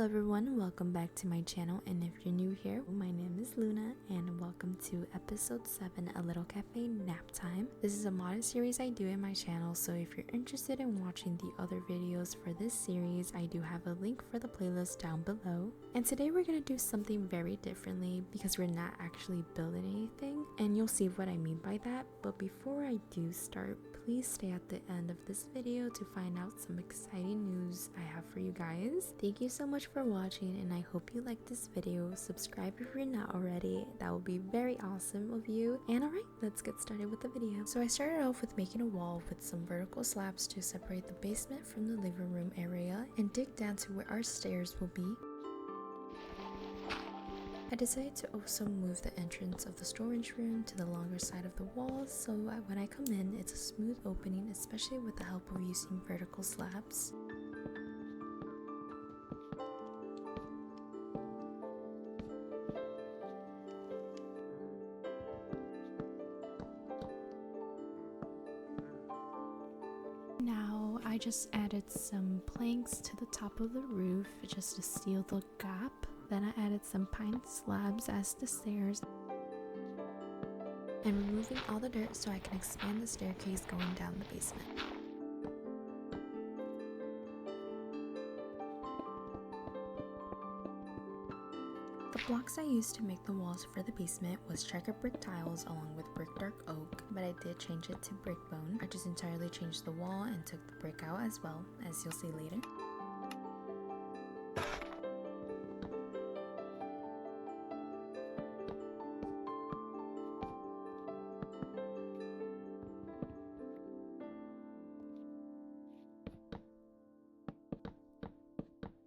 everyone, welcome back to my channel, and if you're new here, my name is Luna and welcome to episode 7, a Lil Cafe Naptime. This is a modded series I do in my channel, so if you're interested in watching the other videos for this series, I do have a link for the playlist down below. And today we're going to do something very differently because we're not actually building anything, and you'll see what I mean by that. But before I do start, please stay at the end of this video to find out some exciting news I have for you guys. Thank you so much for watching, and I hope you like this video. Subscribe if you're not already, that would be very awesome of you. And alright, let's get started with the video. So I started off with making a wall with some vertical slabs to separate the basement from the living room area and dig down to where our stairs will be. I decided to also move the entrance of the storage room to the longer side of the wall, so when I come in, it's a smooth opening, especially with the help of using vertical slabs. Now I just added some planks to the top of the roof just to seal the gap. Then I added some pine slabs as the stairs and removing all the dirt so I can expand the staircase going down the basement. The blocks I used to make the walls for the basement was checkered brick tiles along with brick dark oak, but I did change it to brick bone. I just entirely changed the wall and took the brick out as well, as you'll see later.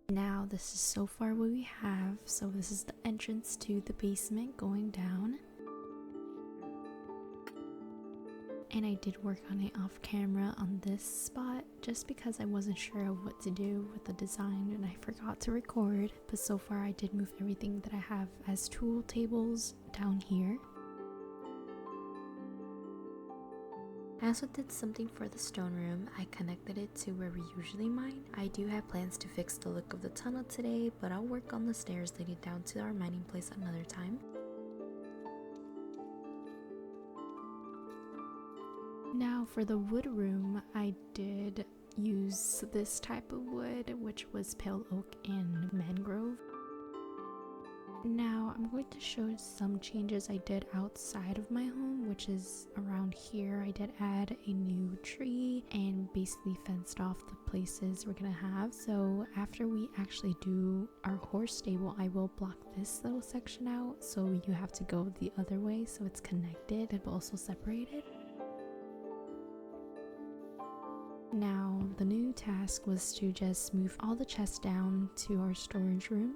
Now this is so far what we have, so this is the entrance to the basement going down. And I did work on it off camera on this spot just because I wasn't sure of what to do with the design and I forgot to record, but so far I did move everything that I have as tool tables down here. I also did something for the stone room. I connected it to where we usually mine. I do have plans to fix the look of the tunnel today, but I'll work on the stairs leading down to our mining place another time. Now for the wood room, I did use this type of wood, which was pale oak and mangrove. Now I'm going to show some changes I did outside of my home, which is around here. I did add a new tree and basically fenced off the places we're gonna have. So after we actually do our horse stable, I will block this little section out, so you have to go the other way so it's connected but also separated. Now the new task was to just move all the chests down to our storage room.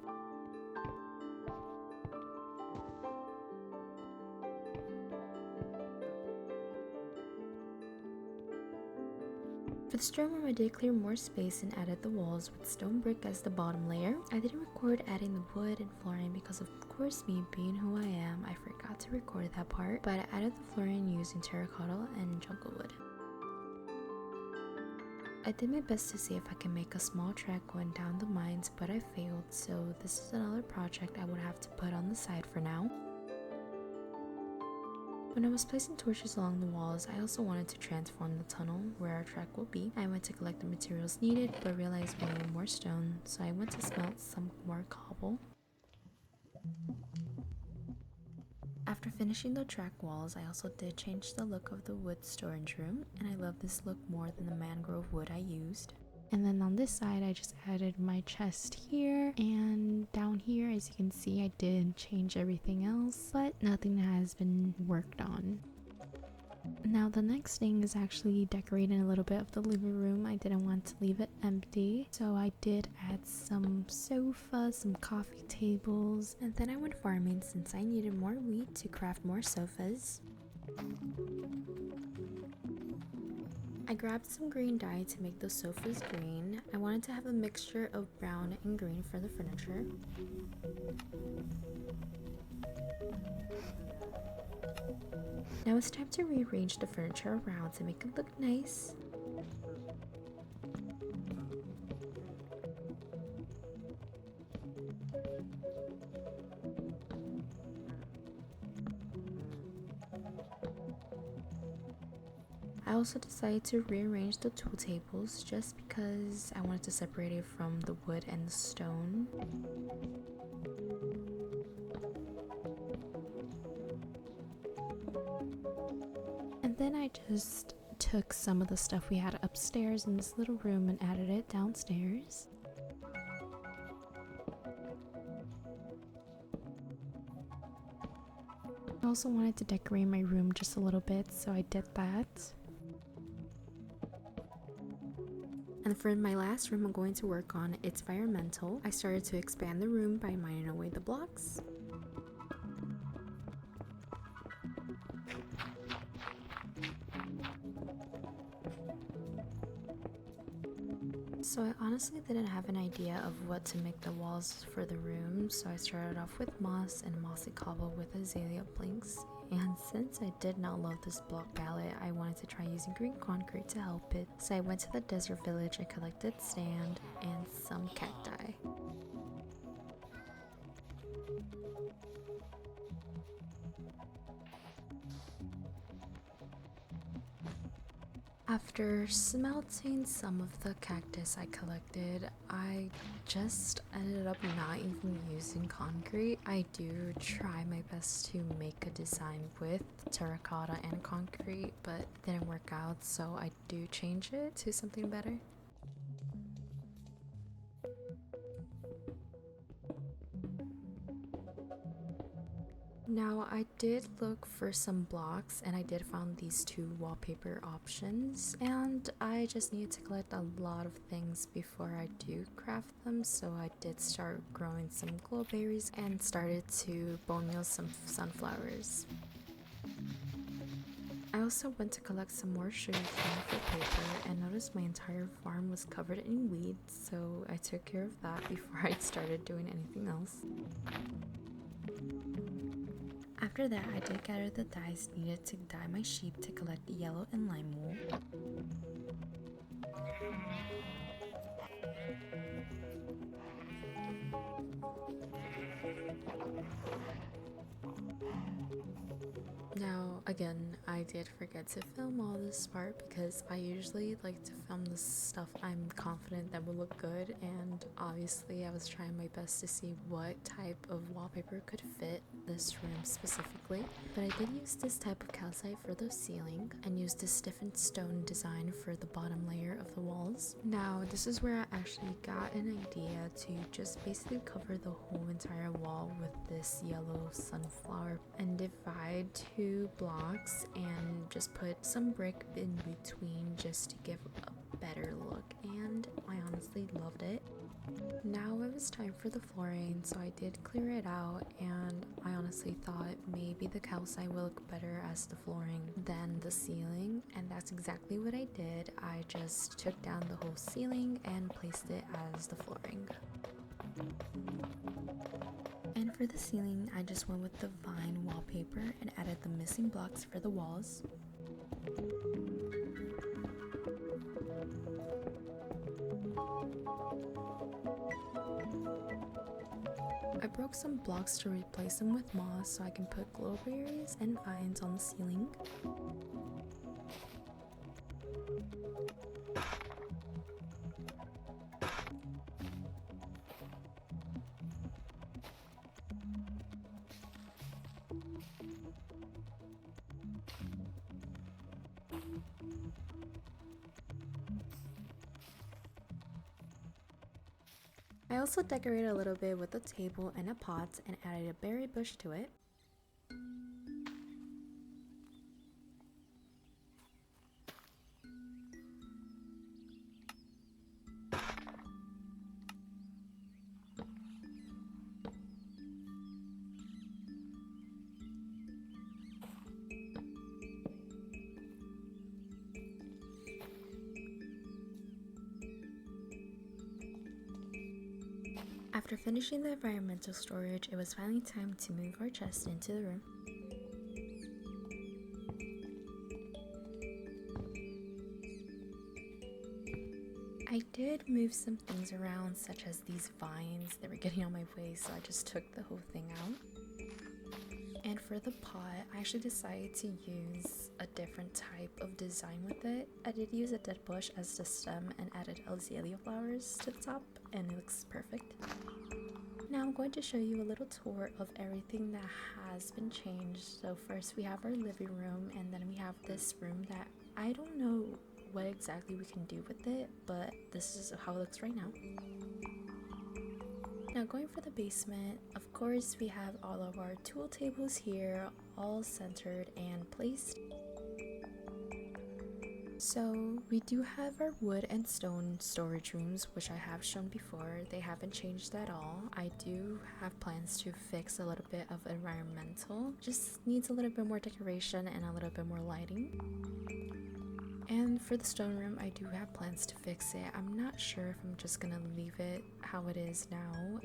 For the stone room, I did clear more space and added the walls with stone brick as the bottom layer. I didn't record adding the wood and flooring because of course me being who I am, I forgot to record that part, but I added the flooring using terracotta and jungle wood. I did my best to see if I can make a small track going down the mines, but I failed, so this is another project I would have to put on the side for now. When I was placing torches along the walls, I also wanted to transform the tunnel where our track will be. I went to collect the materials needed, but realized we needed more stone, so I went to smelt some more cobble. After finishing the track walls, I also did change the look of the wood storage room, and I love this look more than the mangrove wood I used. And then on this side, I just added my chest here, and down here, as you can see, I did change everything else, but nothing has been worked on. Now the next thing is actually decorating a little bit of the living room. I didn't want to leave it empty, so I did add some sofas, some coffee tables, and then I went farming since I needed more wheat to craft more sofas. I grabbed some green dye to make the sofas green. I wanted to have a mixture of brown and green for the furniture. Now it's time to rearrange the furniture around to make it look nice. I also decided to rearrange the tool tables just because I wanted to separate it from the wood and the stone. And then I just took some of the stuff we had upstairs in this little room and added it downstairs. I also wanted to decorate my room just a little bit, so I did that. And for my last room I'm going to work on, it's environmental. I started to expand the room by mining away the blocks. So I honestly didn't have an idea of what to make the walls for the room, so I started off with moss and mossy cobble with azalea planks. And since I did not love this block palette, I wanted to try using green concrete to help it. So I went to the desert village and collected sand and some cacti. After smelting some of the cactus I collected, I just ended up not even using concrete. I do try my best to make a design with terracotta and concrete, but it didn't work out, so I do change it to something better. Now I did look for some blocks and I did find these two wallpaper options, and I just needed to collect a lot of things before I do craft them, so I did start growing some glowberries and started to bone meal some sunflowers. I also went to collect some more sugarcane for paper and noticed my entire farm was covered in weeds, so I took care of that before I started doing anything else. After that, I did gather the dyes needed to dye my sheep to collect the yellow and lime wool. Now, again, I did forget to film all this part because I usually like to film the stuff I'm confident that will look good, and obviously I was trying my best to see what type of wallpaper could fit this room specifically. But I did use this type of calcite for the ceiling and used this stiffened stone design for the bottom layer of the walls. Now, this is where I actually got an idea to just basically cover the whole entire wall with this yellow sunflower and divide two blocks and just put some brick in between just to give a better look, and I honestly loved it. Now it was time for the flooring, so I did clear it out, and I honestly thought maybe the calcite will look better as the flooring than the ceiling, and that's exactly what I did. I just took down the whole ceiling and placed it as the flooring. And for the ceiling, I just went with the vine wallpaper and added the missing blocks for the walls. I broke some blocks to replace them with moss so I can put glowberries and vines on the ceiling. I also decorated a little bit with a table and a pot and added a berry bush to it. After finishing the environmental storage, it was finally time to move our chest into the room. I did move some things around, such as these vines that were getting on my way, so I just took the whole thing out. And for the pot, I actually decided to use a different type of design with it. I did use a dead bush as the stem and added azalea flowers to the top, and it looks perfect. Now I'm going to show you a little tour of everything that has been changed. So first we have our living room, and then we have this room that I don't know what exactly we can do with it, but this is how it looks right now. Now going for the basement, of course we have all of our tool tables here, all centered and placed. So we do have our wood and stone storage rooms, which I have shown before. They haven't changed at all. I do have plans to fix a little bit of environmental, just needs a little bit more decoration and a little bit more lighting. And for the stone room, I do have plans to fix it. I'm not sure if I'm just gonna leave it how it is now.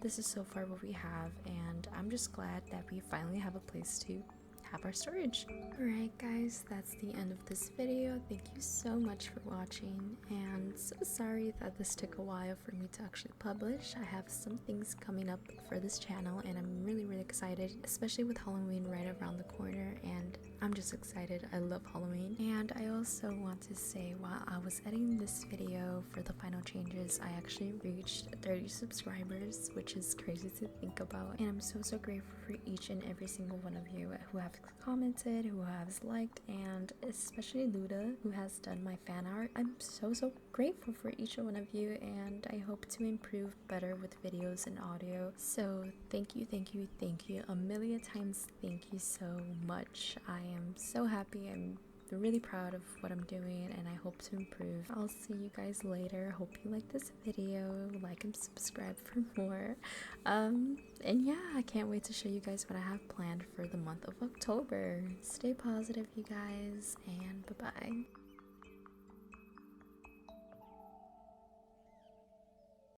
This is so far what we have, and I'm just glad that we finally have a place to have our storage. Alright guys, that's the end of this video. Thank you so much for watching, and so sorry that this took a while for me to actually publish. I have some things coming up for this channel and I'm really excited, especially with Halloween right around the corner, and I'm just excited. I love Halloween. And I also want to say, while I was editing this video for the final changes, I actually reached 30 subscribers, which is crazy to think about, and I'm so grateful for each and every single one of you who have commented, who has liked, and especially Luda, who has done my fan art. I'm so grateful for each one of you, and I hope to improve better with videos and audio. So thank you a million times. Thank you so much. I am so happy. I'm really proud of what I'm doing, and I hope to improve. I'll see you guys later. Hope you like this video, like and subscribe for more. And yeah, I can't wait to show you guys what I have planned for the month of October. Stay positive, you guys, and bye bye.